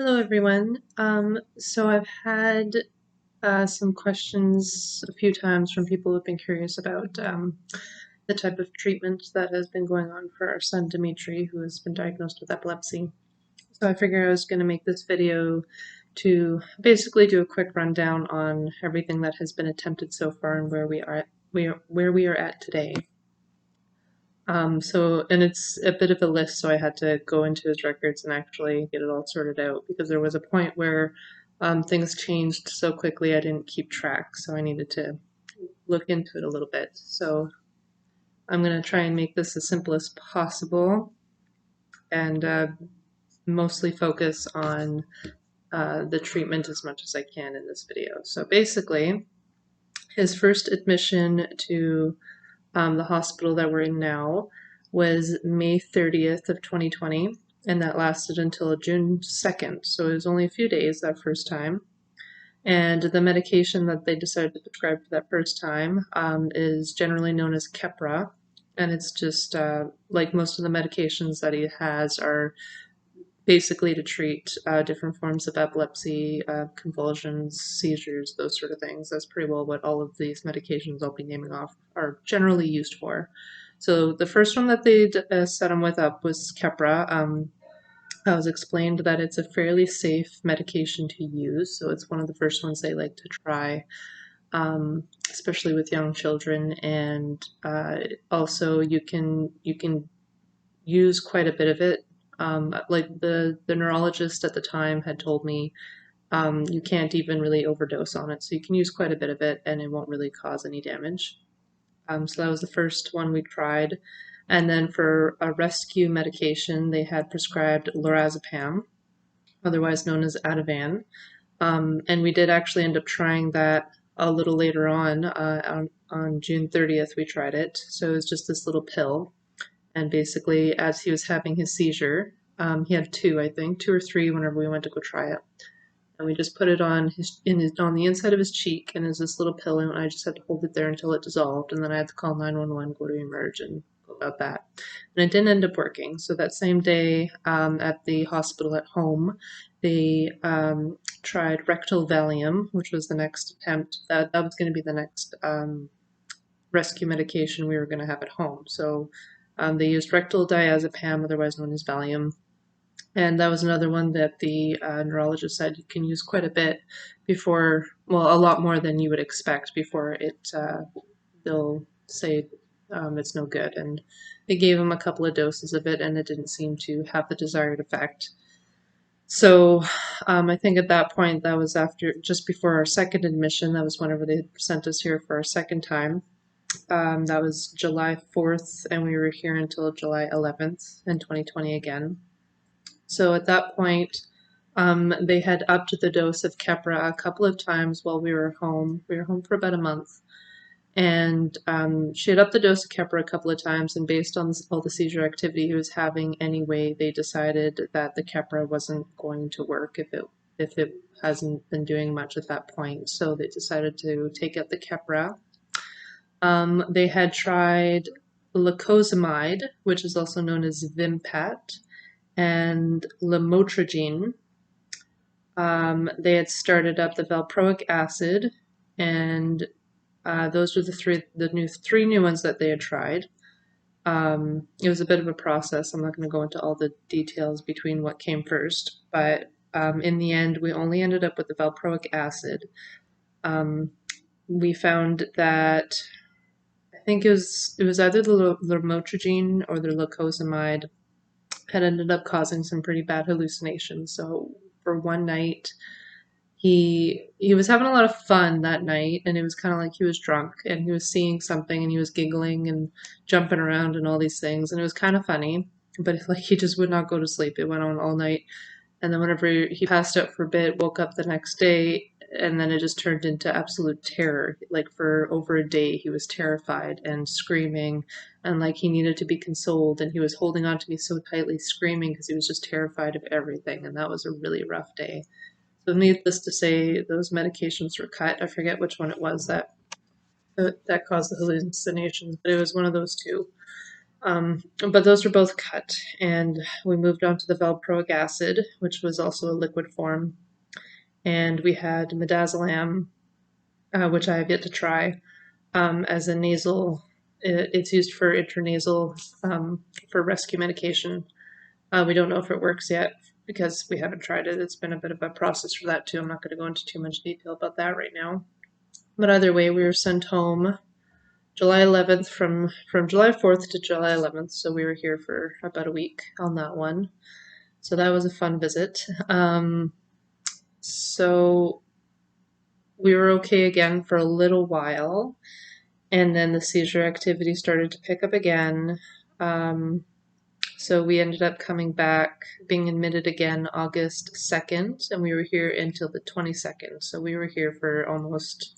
Hello, everyone. So I've had some questions a few times from people who've been curious about the type of treatment that has been going on for our son Dimitri, who has been diagnosed with epilepsy. So I figured I was going to make this video to basically do a quick rundown on everything that has been attempted so far and where we are at today. And it's a bit of a list, so I had to go into his records and actually get it all sorted out because there was a point where things changed so quickly I didn't keep track, so I needed to look into it a little bit. So I'm going to try and make this as simple as possible and mostly focus on the treatment as much as I can in this video. So basically, his first admission to the hospital that we're in now was May 30th of 2020, and that lasted until June 2nd. So it was only a few days that first time. And the medication that they decided to prescribe for that first time is generally known as Keppra. And it's just like most of the medications that he has are basically to treat different forms of epilepsy, convulsions, seizures, those sort of things. That's pretty well what all of these medications I'll be naming off are generally used for. So the first one that they set him with up was Keppra. I was explained that it's a fairly safe medication to use, so it's one of the first ones they like to try, especially with young children. And also, you can use quite a bit of it. Like the neurologist at the time had told me, you can't even really overdose on it, so you can use quite a bit of it, and it won't really cause any damage. So that was the first one we tried. And then for a rescue medication, they had prescribed lorazepam, otherwise known as adavan. And we did actually end up trying that a little later on June 30th, we tried it. So it was just this little pill. And basically, as he was having his seizure, he had two, I think, two or three whenever we went to go try it. And we just put it on on the inside of his cheek, and it's this little pill, and I just had to hold it there until it dissolved, and then I had to call 911, go to emerge, and go about that. And it didn't end up working. So that same day, at the hospital at home, they tried rectal Valium, which was the next attempt. That was going to be the next rescue medication we were going to have at home. So they used rectal diazepam, otherwise known as Valium. And that was another one that the neurologist said you can use quite a bit before, well, a lot more than you would expect before they'll say it's no good. And they gave him a couple of doses of it, and it didn't seem to have the desired effect. So I think at that point, that was just before our second admission. That was whenever they sent us here for our second time. That was July 4th, and we were here until July 11th in 2020 again. So at that point, they had upped the dose of Keppra a couple of times while we were home. We were home for about a month. And she had upped the dose of Keppra a couple of times, and based on all the seizure activity he was having anyway, they decided that the Keppra wasn't going to work if it hasn't been doing much at that point. So they decided to take out the Keppra. They had tried lacosamide, which is also known as Vimpat, and lamotrigine. They had started up the Valproic Acid, and those were the three new ones that they had tried. It was a bit of a process. I'm not going to go into all the details between what came first, but in the end, we only ended up with the Valproic Acid. We found that I think it was either the lamotrigine or the lacosamide had ended up causing some pretty bad hallucinations. So for one night, he was having a lot of fun that night, and it was kind of like he was drunk and he was seeing something and he was giggling and jumping around and all these things, and it was kind of funny, but like he just would not go to sleep. It went on all night, and then whenever he passed out for a bit, woke up the next day, and then it just turned into absolute terror. Like for over a day, he was terrified and screaming, and like he needed to be consoled, and he was holding on to me so tightly, screaming because he was just terrified of everything, and that was a really rough day. So needless to say, those medications were cut. I forget which one it was that caused the hallucinations, but it was one of those two. But those were both cut, and we moved on to the Valproic Acid, which was also a liquid form, and we had midazolam, which I have yet to try, as a nasal. It's used for intranasal for rescue medication. We don't know if it works yet because we haven't tried it. It's been a bit of a process for that too. I'm not going to go into too much detail about that right now. But either way, we were sent home July 11th from July 4th to July 11th. So we were here for about a week on that one. So that was a fun visit. So we were okay again for a little while, and then the seizure activity started to pick up again. So we ended up coming back, being admitted again August 2nd, and we were here until the 22nd. So we were here for almost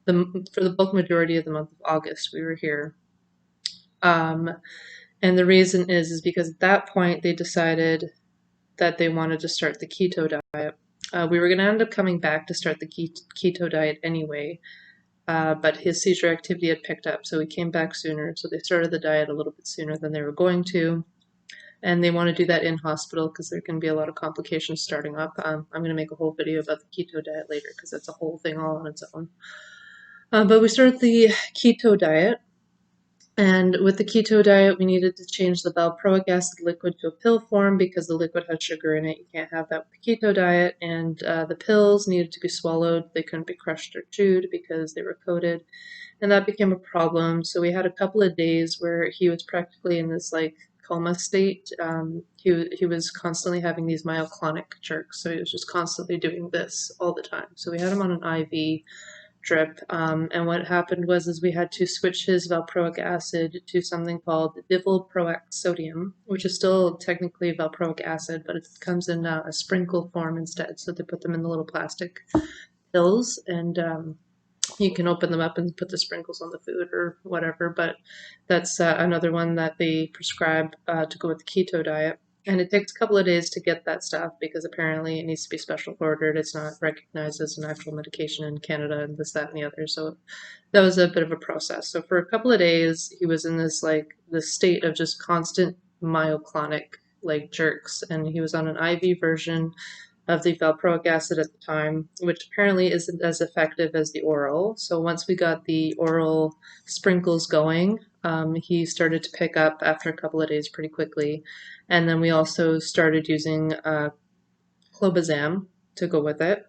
for the bulk majority of the month of August. We were here. And the reason is because at that point they decided that they wanted to start the keto diet. We were going to end up coming back to start the keto diet anyway, but his seizure activity had picked up, so we came back sooner. So they started the diet a little bit sooner than they were going to. And they want to do that in hospital because there can be a lot of complications starting up. I'm going to make a whole video about the keto diet later because that's a whole thing all on its own. But we started the keto diet, and with the keto diet, we needed to change the valproic acid liquid to a pill form because the liquid had sugar in it. You can't have that with the keto diet, and the pills needed to be swallowed. They couldn't be crushed or chewed because they were coated, and that became a problem. So we had a couple of days where he was practically in this like coma state. He was constantly having these myoclonic jerks, so he was just constantly doing this all the time. So we had him on an IV drip, and what happened was we had to switch his valproic acid to something called Divalproex sodium, which is still technically valproic acid, but it comes in a sprinkle form instead. So they put them in the little plastic pills, and you can open them up and put the sprinkles on the food or whatever, but that's another one that they prescribe to go with the keto diet. And it takes a couple of days to get that stuff because apparently it needs to be special ordered. It's not recognized as an actual medication in Canada and this, that, and the other. So that was a bit of a process. So for a couple of days, he was in this state of just constant myoclonic jerks, and he was on an IV version of the valproic acid at the time, which apparently isn't as effective as the oral. So once we got the oral sprinkles going, he started to pick up after a couple of days pretty quickly. And then we also started using Clobazam to go with it.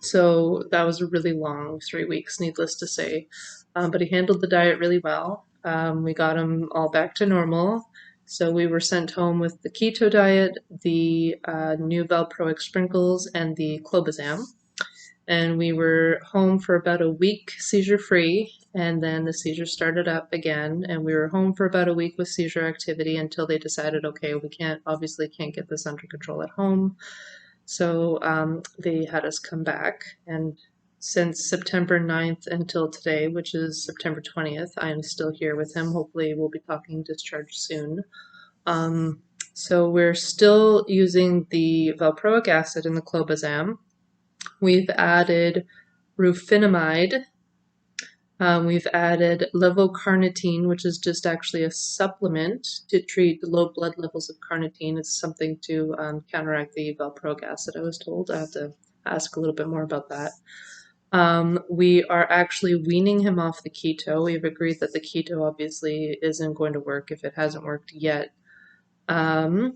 So that was a really long 3 weeks, needless to say. But he handled the diet really well. We got him all back to normal. So we were sent home with the keto diet, the new Valproic sprinkles, and the Clobazam. And we were home for about a week seizure-free, and then the seizure started up again, and we were home for about a week with seizure activity until they decided, okay, we obviously can't get this under control at home. So they had us come back, and since September 9th until today, which is September 20th, I am still here with him. Hopefully we'll be talking discharge soon. So we're still using the valproic acid and the clobazam. We've added rufinamide. We've added levocarnitine, which is just actually a supplement to treat low blood levels of carnitine. It's something to counteract the valproic acid, I was told. I have to ask a little bit more about that. We are actually weaning him off the keto. We've agreed that the keto obviously isn't going to work if it hasn't worked yet. And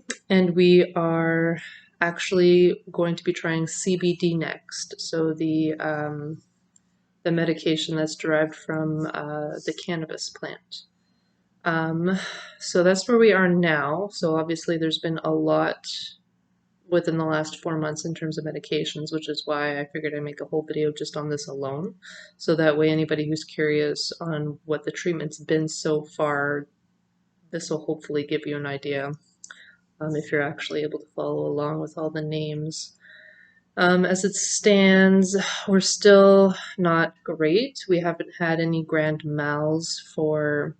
we are actually going to be trying CBD next. So the medication that's derived from the cannabis plant. So that's where we are now. So obviously there's been a lot within the last 4 months in terms of medications, which is why I figured I'd make a whole video just on this alone. So that way anybody who's curious on what the treatment's been so far, this will hopefully give you an idea if you're actually able to follow along with all the names. As it stands, we're still not great. We haven't had any grand mals for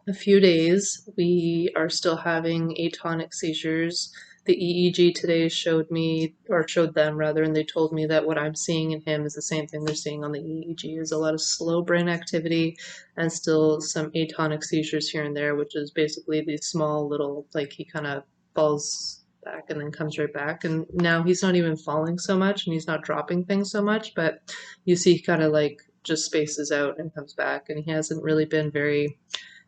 a few days. We are still having atonic seizures. the EEG today showed me, or showed them rather, and they told me that what I'm seeing in him is the same thing they're seeing on the EEG, is a lot of slow brain activity and still some atonic seizures here and there, which is basically these small little, like he kind of falls back and then comes right back. And now he's not even falling so much and he's not dropping things so much, but you see he kind of like just spaces out and comes back, and he hasn't really been very,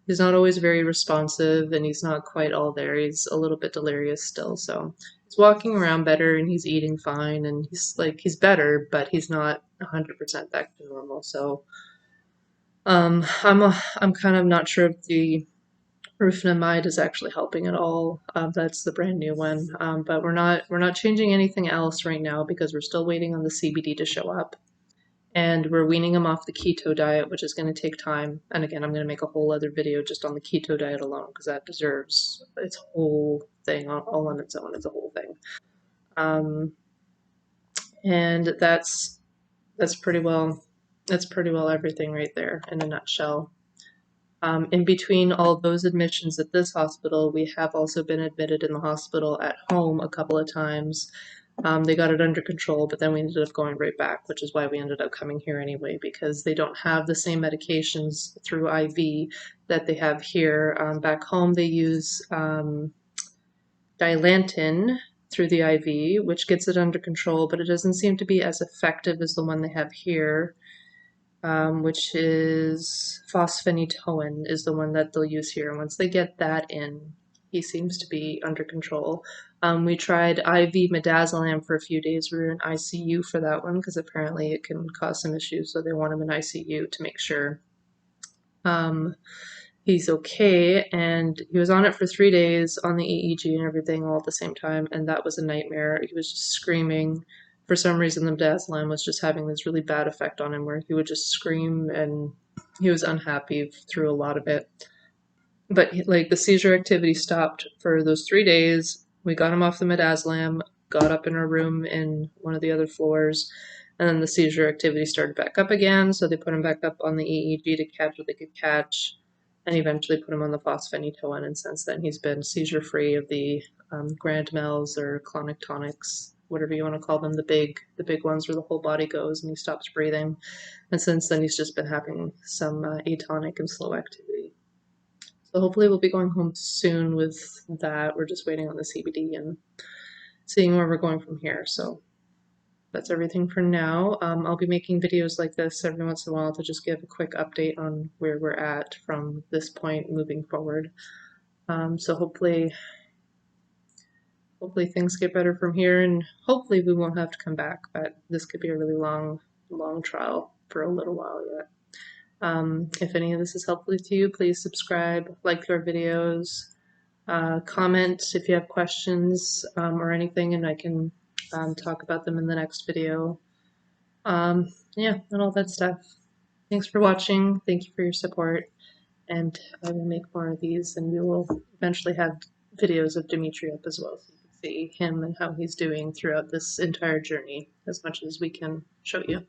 he's not always very responsive and he's not quite all there. He's a little bit delirious still. So he's walking around better and he's eating fine and he's better, but he's not 100% back to normal. So I'm kind of not sure if the rufinamide is actually helping at all. That's the brand new one. But we're not changing anything else right now because we're still waiting on the CBD to show up. And we're weaning him off the keto diet, which is going to take time. And again, I'm going to make a whole other video just on the keto diet alone because that deserves its whole thing all on its own. It's a whole thing. And that's pretty well everything right there in a nutshell. In between all those admissions at this hospital, we have also been admitted in the hospital at home a couple of times. They got it under control, but then we ended up going right back, which is why we ended up coming here anyway, because they don't have the same medications through IV that they have here. Back home, they use Dilantin through the IV, which gets it under control, but it doesn't seem to be as effective as the one they have here. Which is phosphonitoin is the one that they'll use here. And once they get that in, he seems to be under control. We tried IV midazolam for a few days. We were in ICU for that one because apparently it can cause some issues, so they want him in ICU to make sure he's okay. And he was on it for 3 days on the EEG and everything all at the same time, and that was a nightmare. He was just screaming. For some reason, the midazolam was just having this really bad effect on him where he would just scream and he was unhappy through a lot of it. But like the seizure activity stopped for those 3 days. We got him off the midazolam, got up in our room in one of the other floors, and then the seizure activity started back up again. So they put him back up on the EEG to catch what they could catch, and eventually put him on the phosphonitoin. And since then, he's been seizure free of the grand mals or clonic tonics, whatever you want to call them, the big ones where the whole body goes and he stops breathing. And since then, he's just been having some atonic and slow activity. So hopefully we'll be going home soon with that. We're just waiting on the CBD and seeing where we're going from here. So that's everything for now. I'll be making videos like this every once in a while to just give a quick update on where we're at from this point moving forward. So hopefully things get better from here, and hopefully we won't have to come back, but this could be a really long trial for a little while yet. If any of this is helpful to you, please subscribe, like our videos, comment if you have questions or anything, and I can talk about them in the next video. Yeah, and all that stuff. Thanks for watching. Thank you for your support, and I will make more of these, and we will eventually have videos of Dimitri up as well, so you can see him and how he's doing throughout this entire journey as much as we can show you.